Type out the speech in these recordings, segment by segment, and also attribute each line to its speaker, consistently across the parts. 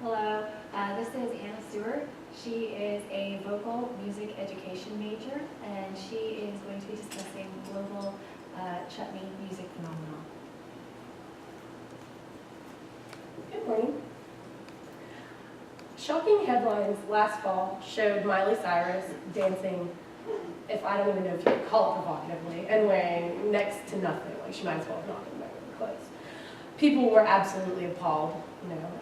Speaker 1: Hello, this is Anna Stuart. She is a vocal music education major, and she is going to be discussing global chutney music phenomenon.
Speaker 2: Good morning. Shocking headlines last fall showed Miley Cyrus dancing, if I don't even know if you could call it provocatively, and wearing next to nothing. Like, she might as well have not been wearing clothes. People were absolutely appalled,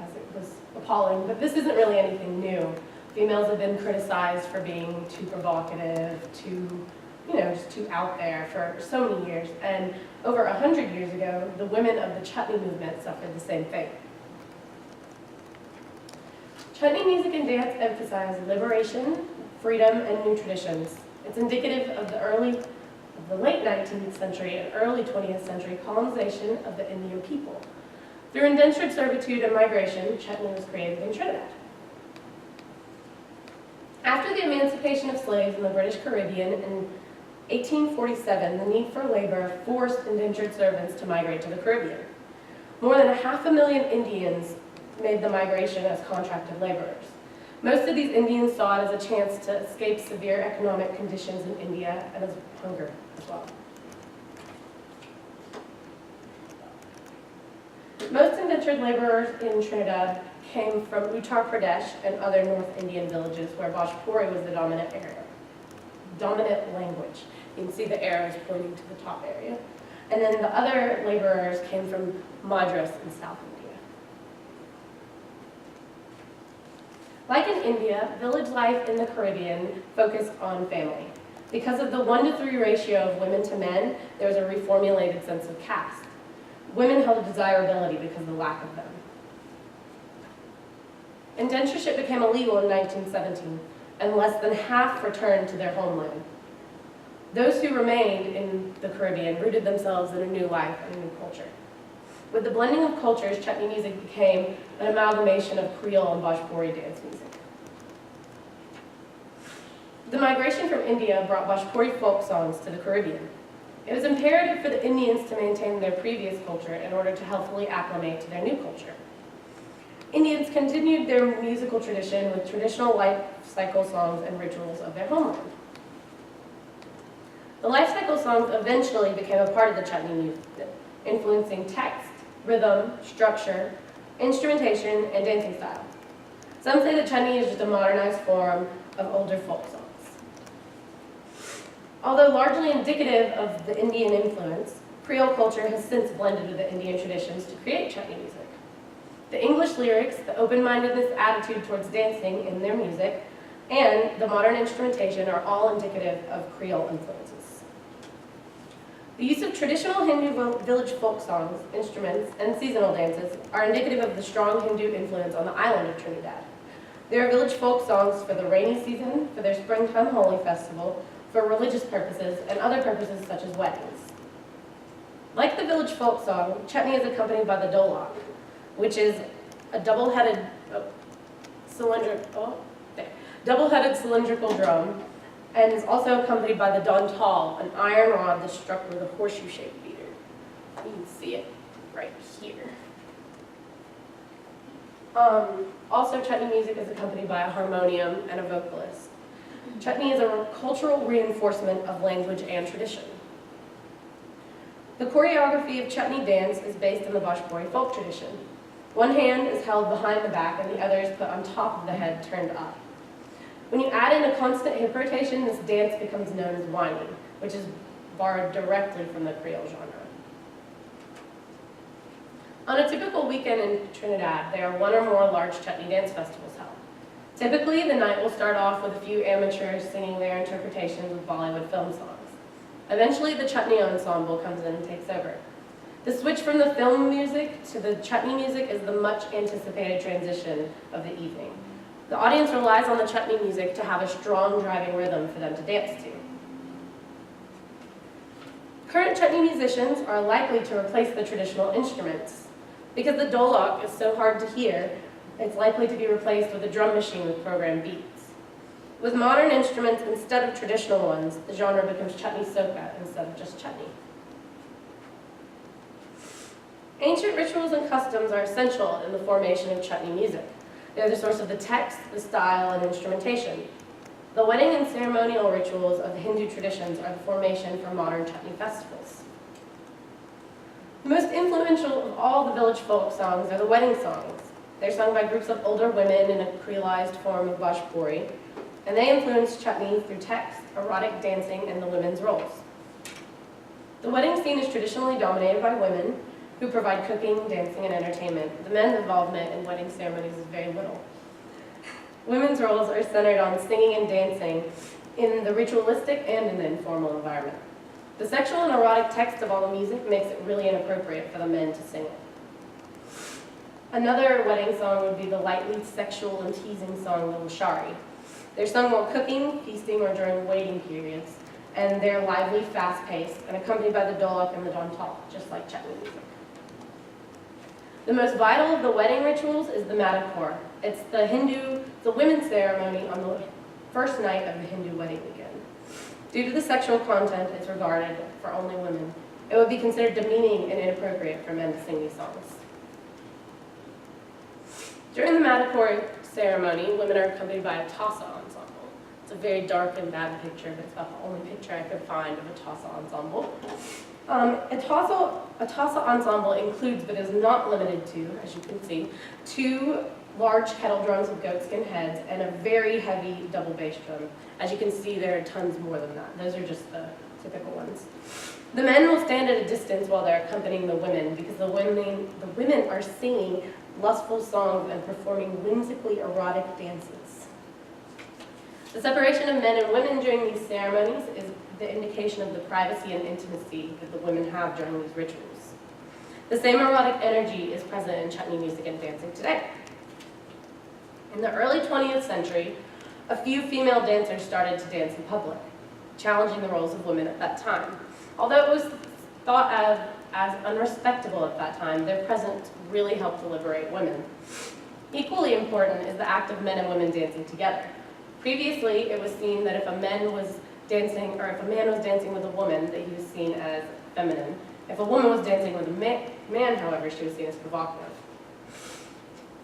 Speaker 2: as it was appalling, but this isn't really anything new. Females have been criticized for being too provocative, just too out there for so many years, and over 100 years ago, the women of the chutney movement suffered the same fate. Chutney music and dance emphasize liberation, freedom, and new traditions. It's indicative of the late 19th century and early 20th century colonization of the Indian people. Through indentured servitude and migration, chutney was created in Trinidad. After the emancipation of slaves in the British Caribbean in 1847, the need for labor forced indentured servants to migrate to the Caribbean. More than 500,000 Indians made the migration as contracted laborers. Most of these Indians saw it as a chance to escape severe economic conditions in India and as hunger as well. Most indentured laborers in Trinidad came from Uttar Pradesh and other North Indian villages where Bhojpuri was the dominant language. You can see the arrows pointing to the top area. And then the other laborers came from Madras in South India. Like in India, village life in the Caribbean focused on family. Because of the 1-to-3 ratio of women to men, there was a reformulated sense of caste. Women held a desirability because of the lack of them. Indentureship became illegal in 1917, and less than half returned to their homeland. Those who remained in the Caribbean rooted themselves in a new life and a new culture. With the blending of cultures, chutney music became an amalgamation of Creole and Bhojpuri dance music. The migration from India brought Bhojpuri folk songs to the Caribbean. It was imperative for the Indians to maintain their previous culture in order to healthily acclimate to their new culture. Indians continued their musical tradition with traditional life cycle songs and rituals of their homeland. The life cycle songs eventually became a part of the chutney movement, influencing text, rhythm, structure, instrumentation, and dancing style. Some say that chutney is just a modernized form of older folk songs. Although largely indicative of the Indian influence, Creole culture has since blended with the Indian traditions to create chutney music. The English lyrics, the open-mindedness attitude towards dancing in their music, and the modern instrumentation are all indicative of Creole influences. The use of traditional Hindu village folk songs, instruments, and seasonal dances are indicative of the strong Hindu influence on the island of Trinidad. There are village folk songs for the rainy season, for their springtime holy festival, for religious purposes, and other purposes such as weddings. Like the village folk song, chutney is accompanied by the dolak, which is a double-headed cylindrical drum, and is also accompanied by the dantal, an iron rod that's struck with a horseshoe-shaped beater. You can see it right here. Also, chutney music is accompanied by a harmonium and a vocalist. Chutney is a cultural reinforcement of language and tradition. The choreography of chutney dance is based on the Bhojpuri folk tradition. One hand is held behind the back and the other is put on top of the head turned up. When you add in a constant hip rotation, this dance becomes known as whining, which is borrowed directly from the Creole genre. On a typical weekend in Trinidad, there are one or more large chutney dance festivals held. Typically, the night will start off with a few amateurs singing their interpretations of Bollywood film songs. Eventually, the chutney ensemble comes in and takes over. The switch from the film music to the chutney music is the much anticipated transition of the evening. The audience relies on the chutney music to have a strong driving rhythm for them to dance to. Current chutney musicians are likely to replace the traditional instruments. Because the dolak is so hard to hear, it's likely to be replaced with a drum machine with programmed beats. With modern instruments instead of traditional ones, the genre becomes chutney soca instead of just chutney. Ancient rituals and customs are essential in the formation of chutney music. They're the source of the text, the style, and instrumentation. The wedding and ceremonial rituals of the Hindu traditions are the formation for modern chutney festivals. The most influential of all the village folk songs are the wedding songs. They're sung by groups of older women in a creolized form of Bhojpuri, and they influence chutney through text, erotic dancing, and the women's roles. The wedding scene is traditionally dominated by women who provide cooking, dancing, and entertainment. The men's involvement in wedding ceremonies is very little. Women's roles are centered on singing and dancing in the ritualistic and in the informal environment. The sexual and erotic text of all the music makes it really inappropriate for the men to sing it. Another wedding song would be the lightly sexual and teasing song, the Lashari. They're sung while cooking, feasting, or during waiting periods, and they're lively, fast-paced, and accompanied by the dolak and the dantal, just like chutney music. The most vital of the wedding rituals is the Madakor. It's the women's ceremony on the first night of the Hindu wedding weekend. Due to the sexual content, it's regarded for only women. It would be considered demeaning and inappropriate for men to sing these songs. During the Madakor ceremony, women are accompanied by a tassa ensemble. It's a very dark and bad picture, but it's about the only picture I could find of a tassa ensemble. A tassa ensemble includes, but is not limited to, as you can see, 2 large kettle drums with goatskin heads and a very heavy double bass drum. As you can see, there are tons more than that. Those are just the typical ones. The men will stand at a distance while they're accompanying the women because the women are singing lustful songs and performing whimsically erotic dances. The separation of men and women during these ceremonies is the indication of the privacy and intimacy that the women have during these rituals. The same erotic energy is present in chutney music and dancing today. In the early 20th century, a few female dancers started to dance in public, challenging the roles of women at that time. Although it was thought of as unrespectable at that time, their presence really helped to liberate women. Equally important is the act of men and women dancing together. Previously, it was seen that if a man was dancing with a woman, that he was seen as feminine. If a woman was dancing with a man, however, she was seen as provocative.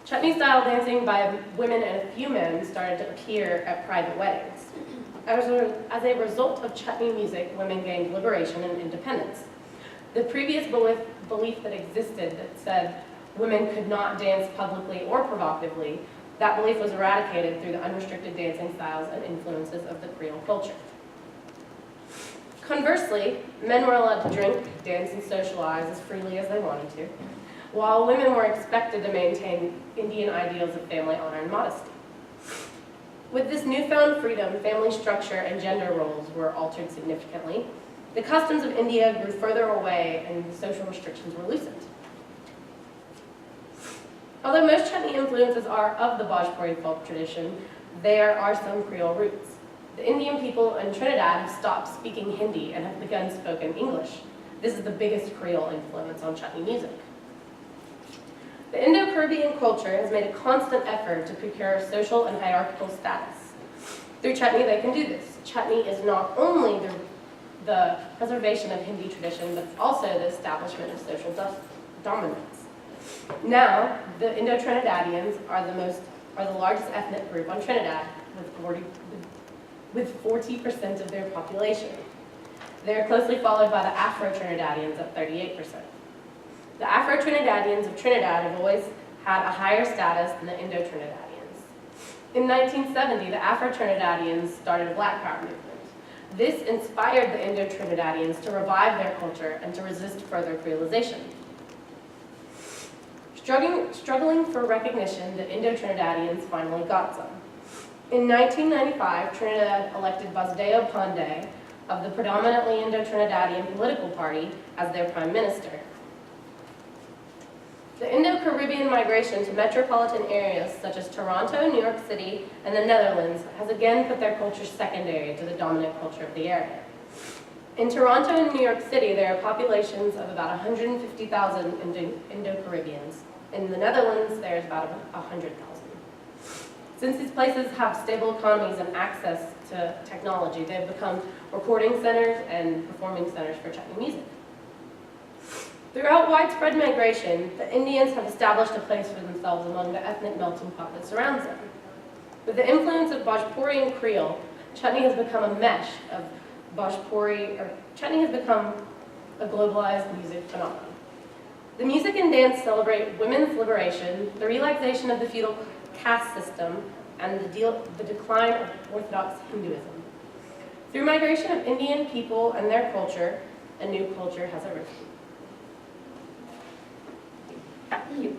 Speaker 2: Chutney-style dancing by women and a few men started to appear at private weddings. As a result of chutney music, women gained liberation and independence. The previous belief that existed that said women could not dance publicly or provocatively, that belief was eradicated through the unrestricted dancing styles and influences of the Creole culture. Conversely, men were allowed to drink, dance, and socialize as freely as they wanted to, while women were expected to maintain Indian ideals of family honor and modesty. With this newfound freedom, family structure and gender roles were altered significantly. The customs of India grew further away and the social restrictions were loosened. Although most chutney influences are of the Bhojpuri folk tradition, there are some Creole roots. The Indian people in Trinidad have stopped speaking Hindi and have begun spoken English. This is the biggest Creole influence on chutney music. The Indo-Caribbean culture has made a constant effort to procure social and hierarchical status. Through chutney, they can do this. Chutney is not only the preservation of Hindi tradition, but also the establishment of social dominance. Now, the Indo-Trinidadians are the largest ethnic group on Trinidad, with 40% of their population. They're closely followed by the Afro-Trinidadians at 38%. The Afro-Trinidadians of Trinidad have always had a higher status than the Indo-Trinidadians. In 1970, the Afro-Trinidadians started a Black Power movement. This inspired the Indo-Trinidadians to revive their culture and to resist further creolization. Struggling for recognition, the Indo-Trinidadians finally got some. In 1995, Trinidad elected Basdeo Panday of the predominantly Indo-Trinidadian political party as their prime minister. The Indo-Caribbean migration to metropolitan areas such as Toronto, New York City, and the Netherlands has again put their culture secondary to the dominant culture of the area. In Toronto and New York City, there are populations of about 150,000 Indo-Caribbeans. In the Netherlands, there's about 100,000. Since these places have stable economies and access to technology, they've become recording centers and performing centers for chutney music. Throughout widespread migration, the Indians have established a place for themselves among the ethnic melting pot that surrounds them. With the influence of Bhojpuri and Creole, Chutney has become a mesh of Chutney has become a globalized music phenomenon. The music and dance celebrate women's liberation, the relaxation of the feudal caste system, and the decline of Orthodox Hinduism. Through migration of Indian people and their culture, a new culture has arisen. Thank you.